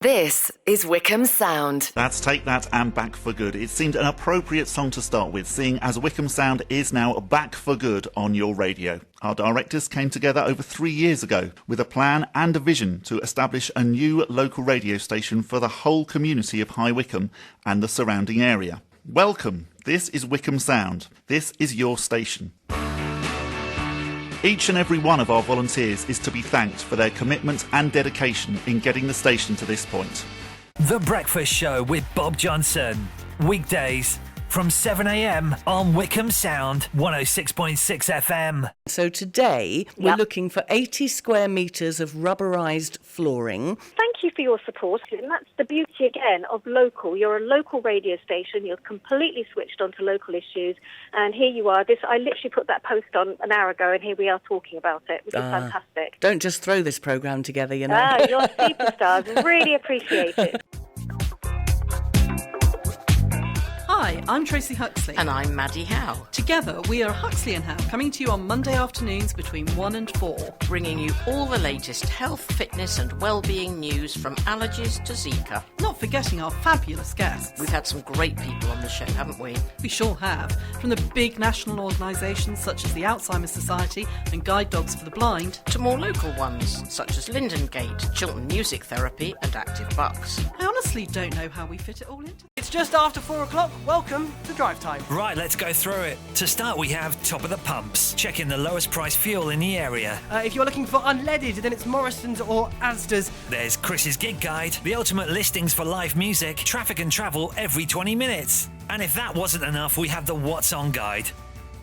This is Wycombe Sound. That's Take That and Back for Good. It seemed an appropriate song to start with, seeing as Wycombe Sound is now back for good on your radio. Our directors came together over 3 years ago with a plan and a vision to establish a new local radio station for the whole community of High Wycombe and the surrounding area. Welcome. This is Wycombe Sound. This is your station. Each and every one of our volunteers is to be thanked for their commitment and dedication in getting the station to this point. The Breakfast Show with Bob Johnson. Weekdays from 7 a.m. on Wycombe Sound 106.6 FM. So today we're looking for 80 square metres of rubberised flooring. Thank you for your support. And that's the beauty again of local. You're a local radio station. You're completely switched on to local issues. And here you are. I literally put that post on an hour ago and here we are talking about it, which is fantastic. Don't just throw this programme together, you know. You're superstars. Really appreciate it. Hi, I'm Tracy Huxley. And I'm Maddie Howe. Together, we are Huxley and Howe, coming to you on Monday afternoons between 1 and 4. Bringing you all the latest health, fitness and well-being news from allergies to Zika. Not forgetting our fabulous guests. We've had some great people on the show, haven't we? We sure have. From the big national organisations such as the Alzheimer's Society and Guide Dogs for the Blind, to more local ones such as Linden Gate, Chiltern Music Therapy and Active Bucks. I honestly don't know how we fit it all into. It's just after 4 o'clock. Welcome to Drive Time. Right, let's go through it. To start, we have Top of the Pumps, checking the lowest price fuel in the area. If you're looking for unleaded, then it's Morrison's or Asda's. There's Chris's Gig Guide, the ultimate listings for live music, traffic and travel every 20 minutes. And if that wasn't enough, we have the What's On Guide.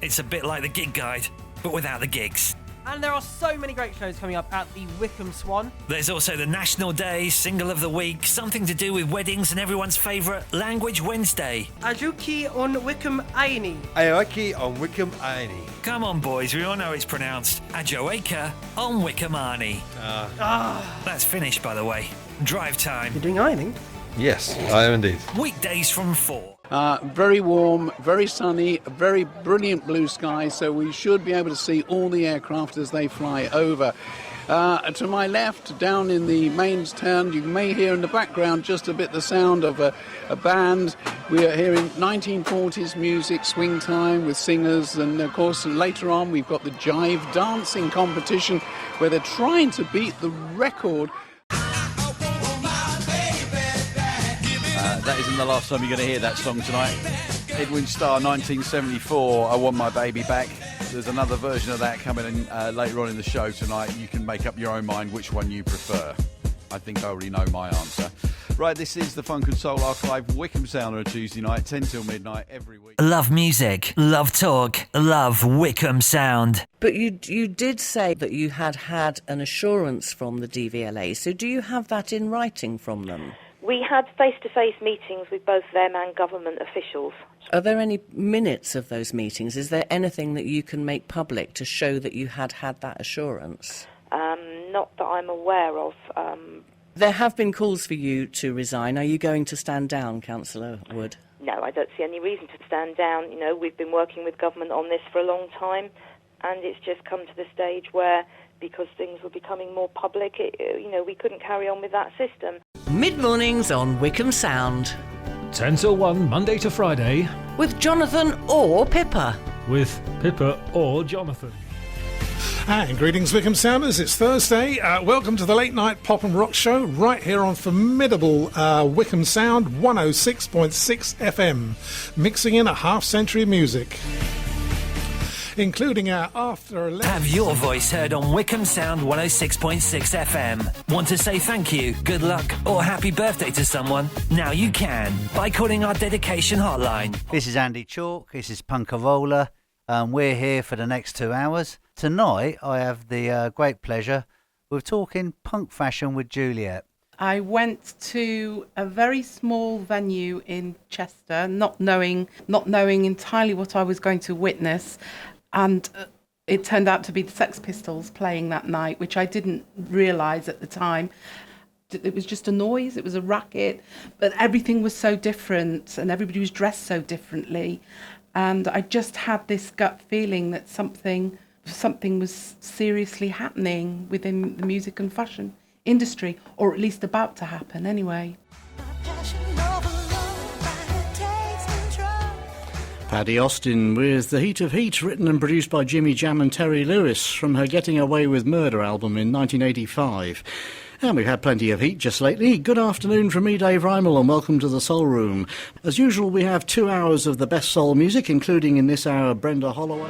It's a bit like the Gig Guide, but without the gigs. And there are so many great shows coming up at the Wycombe Swan. There's also the National Day, Single of the Week, something to do with weddings and everyone's favourite Language Wednesday. Ajuki on Wycombe Aini. Aoaki on Wycombe Aini. Come on, boys, we all know it's pronounced Ajoaka on Wycombe Aini. That's finished, by the way. Drive Time. You're doing ironing? Yes, I am indeed. Weekdays from 4. Very warm, very sunny, very brilliant blue sky, so we should be able to see all the aircraft as they fly over. To my left, down in the mains town, you may hear in the background just a bit the sound of a band. We are hearing 1940s music, swing time with singers, and of course later on we've got the jive dancing competition where they're trying to beat the record. That isn't the last time you're going to hear that song tonight. Edwin Starr, 1974, I Want My Baby Back. There's another version of that coming in later on in the show tonight. You can make up your own mind which one you prefer. I think I already know my answer. Right, this is the Funk and Soul Archive, Wycombe Sound on a Tuesday night, 10 till midnight every week. Love music, love talk, love Wycombe Sound. But you did say that you had an assurance from the DVLA, so do you have that in writing from them? We had face-to-face meetings with both them and government officials. Are there any minutes of those meetings? Is there anything that you can make public to show that you had that assurance? Not that I'm aware of. There have been calls for you to resign. Are you going to stand down, Councillor Wood? No, I don't see any reason to stand down. You know, we've been working with government on this for a long time, and it's just come to the stage where, because things were becoming more public, we couldn't carry on with that system. Mid-mornings on Wycombe Sound. 10 till 1, Monday to Friday. With Jonathan or Pippa. With Pippa or Jonathan. And greetings, Wycombe Sounders. It's Thursday. Welcome to the Late Night Pop and Rock Show right here on formidable Wycombe Sound 106.6 FM. Mixing in a half-century of music, including our After 11. Have your voice heard on Wycombe Sound 106.6 FM. Want to say thank you, good luck, or happy birthday to someone? Now you can by calling our dedication hotline. This is Andy Chalk. This is Punkavola. We're here for the next 2 hours. Tonight, I have the great pleasure of talking punk fashion with Juliet. I went to a very small venue in Chester, not knowing entirely what I was going to witness, and it turned out to be the Sex Pistols playing that night, which I didn't realise at the time. It was just a noise, it was a racket, but everything was so different and everybody was dressed so differently, and I just had this gut feeling that something was seriously happening within the music and fashion industry, or at least about to happen anyway. Paddy Austin with The Heat of Heat, written and produced by Jimmy Jam and Terry Lewis from her Getting Away with Murder album in 1985. And we've had plenty of heat just lately. Good afternoon from me, Dave Rymel, and welcome to the Soul Room. As usual, we have 2 hours of the best soul music, including in this hour Brenda Holloway.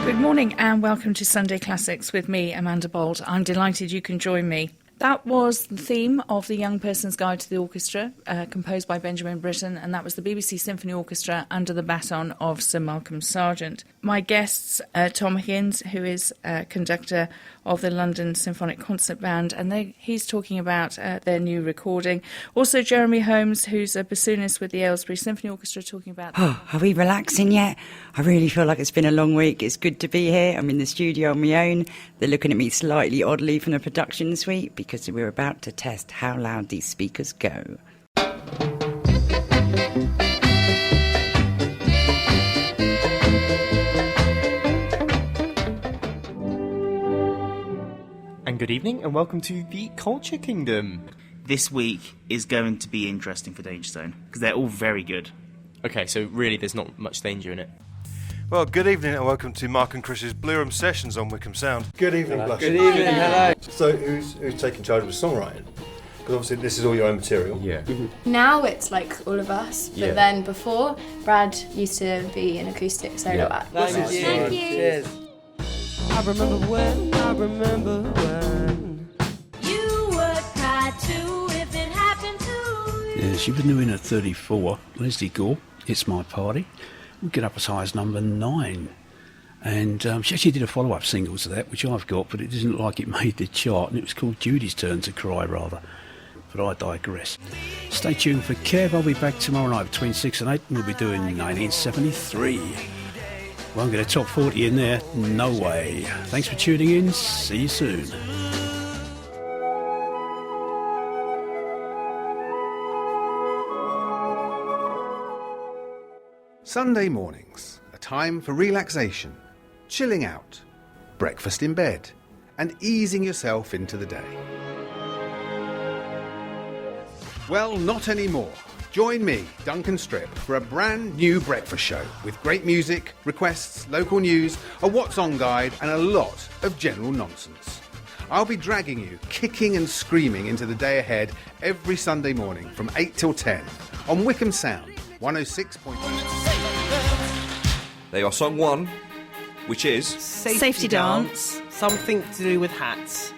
Good morning and welcome to Sunday Classics with me, Amanda Bolt. I'm delighted you can join me. That was the theme of The Young Person's Guide to the Orchestra, composed by Benjamin Britten, and that was the BBC Symphony Orchestra under the baton of Sir Malcolm Sargent. My guests, Tom Higgins, who is conductor of the London Symphonic Concert Band, and he's talking about their new recording. Also Jeremy Holmes, who's a bassoonist with the Aylesbury Symphony Orchestra, talking about... Oh, are we relaxing yet? I really feel like it's been a long week. It's good to be here. I'm in the studio on my own. They're looking at me slightly oddly from the production suite because we're about to test how loud these speakers go. And good evening and welcome to the Culture Kingdom. This week is going to be interesting for Danger Zone because they're all very good. Okay, so really there's not much danger in it. Well, good evening and welcome to Mark and Chris's Blue Room Sessions on Wycombe Sound. Good evening, Blush. Good evening, hello. So who's taking charge of the songwriting? Because obviously this is all your own material. Yeah. Now it's like all of us, but then before, Brad used to be an acoustic solo act. Thank you. Cheers. I remember when you would cry too if it happened to you. Yeah, she was doing at 34. Leslie Gore, It's My Party. We get up as high as number 9. And she actually did a follow-up single to that, which I've got, but it didn't look like it made the chart, and it was called Judy's Turn to Cry, rather. But I digress. Stay tuned for Kev. I'll be back tomorrow night between 6 and 8, and we'll be doing 1973. Won't get a top 40 in there, no way. Thanks for tuning in. See you soon. Sunday mornings, a time for relaxation, chilling out, breakfast in bed, and easing yourself into the day. Well, not anymore. Join me, Duncan Strip, for a brand new breakfast show with great music, requests, local news, a What's On guide, and a lot of general nonsense. I'll be dragging you, kicking and screaming into the day ahead every Sunday morning from 8 till 10 on Wycombe Sound 106.2. There you are, song 1, which is... Safety Dance. Something to do with hats.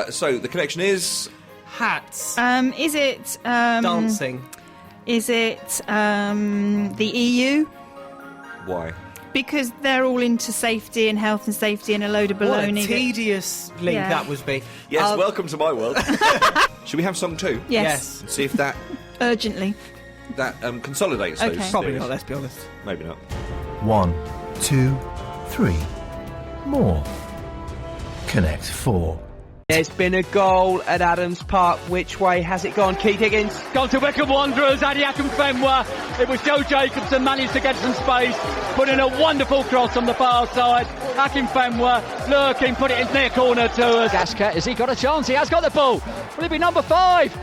So the connection is... Hats. Is it... Dancing. Is it the EU? Why? Because they're all into safety and health and safety and a load of baloney. What a tedious link that would be. Yes, welcome to my world. Should we have song 2? Yes. And see if that... Urgently. That consolidates Okay. those Probably theories. not, let's be honest. Maybe not. 1, 2, 3. More. Connect 4. There's been a goal at Adams Park. Which way has it gone? Keith Higgins gone to Wycombe Wanderers. Adi Akinfenwa. It was Joe Jacobson managed to get some space, put in a wonderful cross on the far side. Akinfenwa lurking, put it in near corner to us. Gasquet, has he got a chance? He has got the ball. Will it be number 5?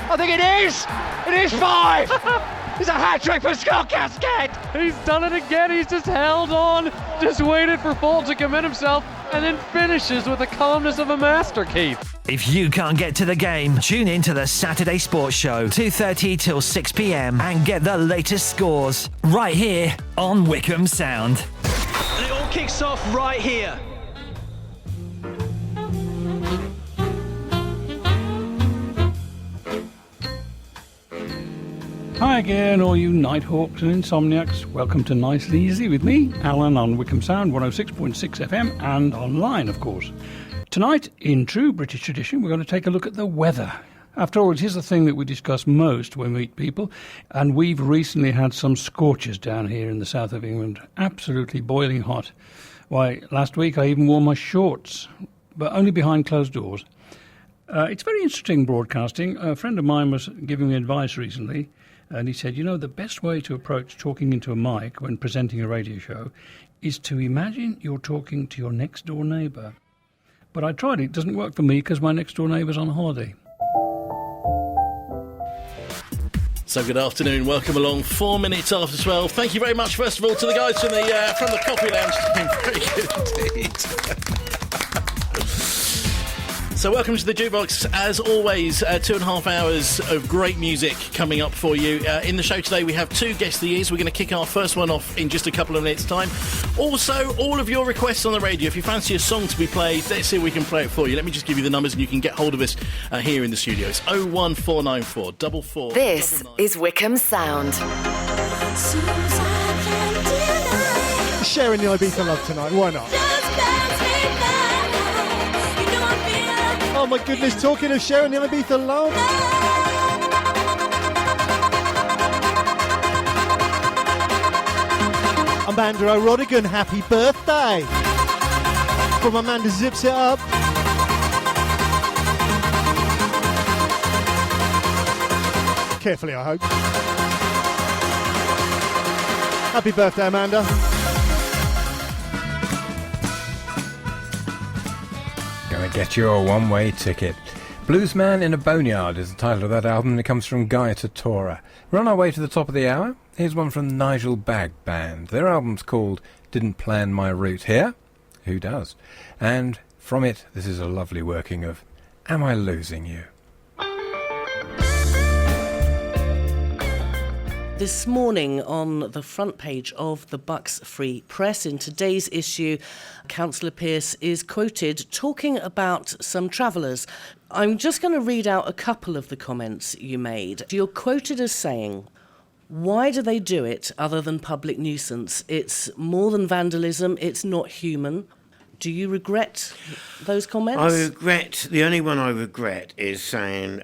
I think it is. It is 5. It's a hat-trick for Scott Gasquet. He's done it again. He's just held on, just waited for Paul to commit himself, and then finishes with the calmness of a master, Keith. If you can't get to the game, tune in to the Saturday Sports Show, 2:30 till 6 p.m, and get the latest scores right here on Wycombe Sound. And it all kicks off right here. Hi again, all you Nighthawks and Insomniacs. Welcome to Nice and Easy with me, Alan, on Wycombe Sound 106.6 FM and online, of course. Tonight, in true British tradition, we're going to take a look at the weather. After all, it is the thing that we discuss most when we meet people, and we've recently had some scorchers down here in the south of England. Absolutely boiling hot. Why, last week I even wore my shorts, but only behind closed doors. It's very interesting broadcasting. A friend of mine was giving me advice recently, and he said, you know, the best way to approach talking into a mic when presenting a radio show is to imagine you're talking to your next-door neighbour. But I tried it. It doesn't work for me because my next door neighbour's on holiday. So good afternoon, welcome along, 4 minutes after 12. Thank you very much, first of all, to the guys from the Coffee Lounge team. Very good indeed. So welcome to the Jukebox. As always, 2.5 hours of great music coming up for you. In the show today, we have 2 Guess the Years. We're going to kick our first one off in just a couple of minutes' time. Also, all of your requests on the radio. If you fancy a song to be played, let's see if we can play it for you. Let me just give you the numbers and you can get hold of us here in the studio. It's 01494 44. This is Wycombe Sound. Sharing the Ibiza love tonight, why not? Oh my goodness, talking of sharing the Ibiza love. Amanda O'Rodigan, happy birthday. From Amanda Zips It Up. Carefully, I hope. Happy birthday, Amanda. Gonna get you a one-way ticket. Bluesman in a Boneyard is the title of that album, and it comes from Gaia Tortora. We're on our way to the top of the hour. Here's one from Nigel Bagg Band. Their album's called Didn't Plan My Route Here. Who does? And from it, this is a lovely working of Am I Losing You? This morning on the front page of the Bucks Free Press, in today's issue, Councillor Pearce is quoted talking about some travellers. I'm just going to read out a couple of the comments you made. You're quoted as saying, "Why do they do it other than public nuisance? It's more than vandalism, it's not human." Do you regret those comments? The only one I regret is saying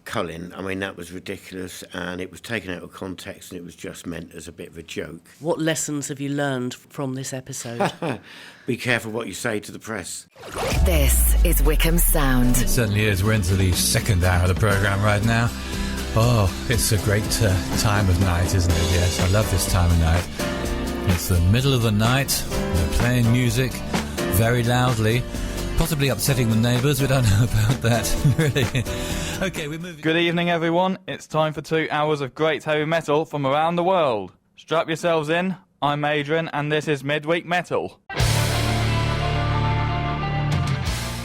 Cullen. I mean, that was ridiculous and it was taken out of context and it was just meant as a bit of a joke. What lessons have you learned from this episode? Be careful what you say to the press. This is Wycombe Sound. It certainly is. We're into the second hour of the programme right now. Oh, it's a great time of night, isn't it? Yes, I love this time of night. It's the middle of the night, we're playing music very loudly, possibly upsetting the neighbours. We don't know about that, really. Okay, we're moving. Good evening, everyone. It's time for 2 hours of great heavy metal from around the world. Strap yourselves in. I'm Adrian, and this is Midweek Metal.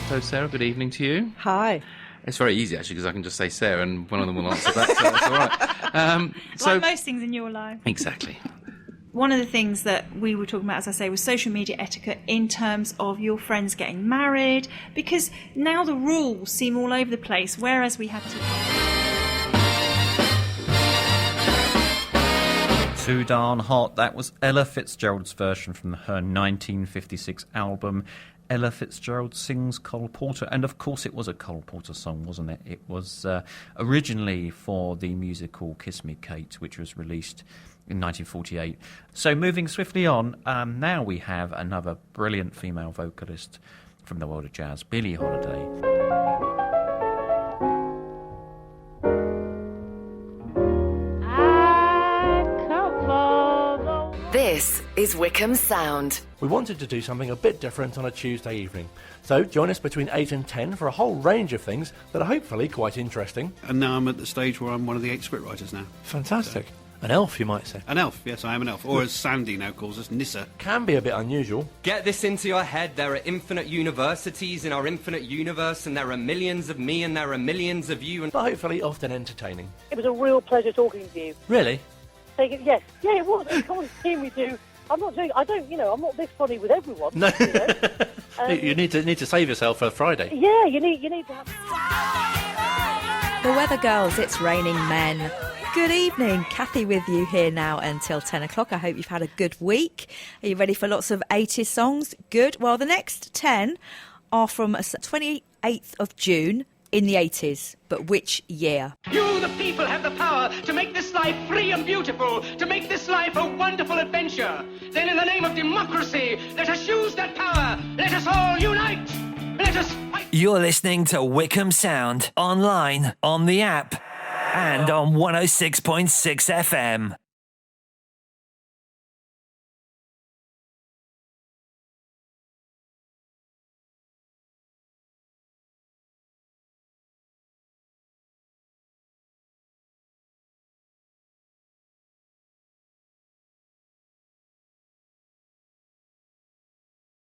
So, Sarah, good evening to you. Hi. It's very easy, actually, because I can just say Sarah, and one of them will answer that, so that's all right. Like most things in your life. Exactly. One of the things that we were talking about, as I say, was social media etiquette in terms of your friends getting married, because now the rules seem all over the place, whereas we had to... Too Darn Hot. That was Ella Fitzgerald's version from her 1956 album. Ella Fitzgerald sings Cole Porter, and of course it was a Cole Porter song, wasn't it? It was originally for the musical Kiss Me Kate, which was released in 1948. So moving swiftly on, now we have another brilliant female vocalist from the world of jazz, Billie Holiday. This is Wycombe Sound. We wanted to do something a bit different on a Tuesday evening. So join us between 8 and 10 for a whole range of things that are hopefully quite interesting. And now I'm at the stage where I'm one of the 8 scriptwriters now. Fantastic. So. An elf, you might say. An elf, yes, I am an elf. Or as Sandy now calls us, Nissa. Can be a bit unusual. Get this into your head. There are infinite universities in our infinite universe, and there are millions of me, and there are millions of you. But hopefully often entertaining. It was a real pleasure talking to you. Really? Yes. Yeah, it was. You can't see me do... I'm not this funny with everyone. No. You need to save yourself for Friday. Yeah, you need to have... The Weather Girls, it's raining men. Good evening, Kathy with you here now until 10 o'clock. I hope you've had a good week. Are you ready for lots of 80s songs? Good. Well, the next 10 are from 28th of June in the 80s. But which year? You, the people, have the power to make this life free and beautiful, to make this life a wonderful adventure. Then in the name of democracy, let us use that power. Let us all unite. Let us fight. You're listening to Wycombe Sound, online, on the app, and on 106.6 FM.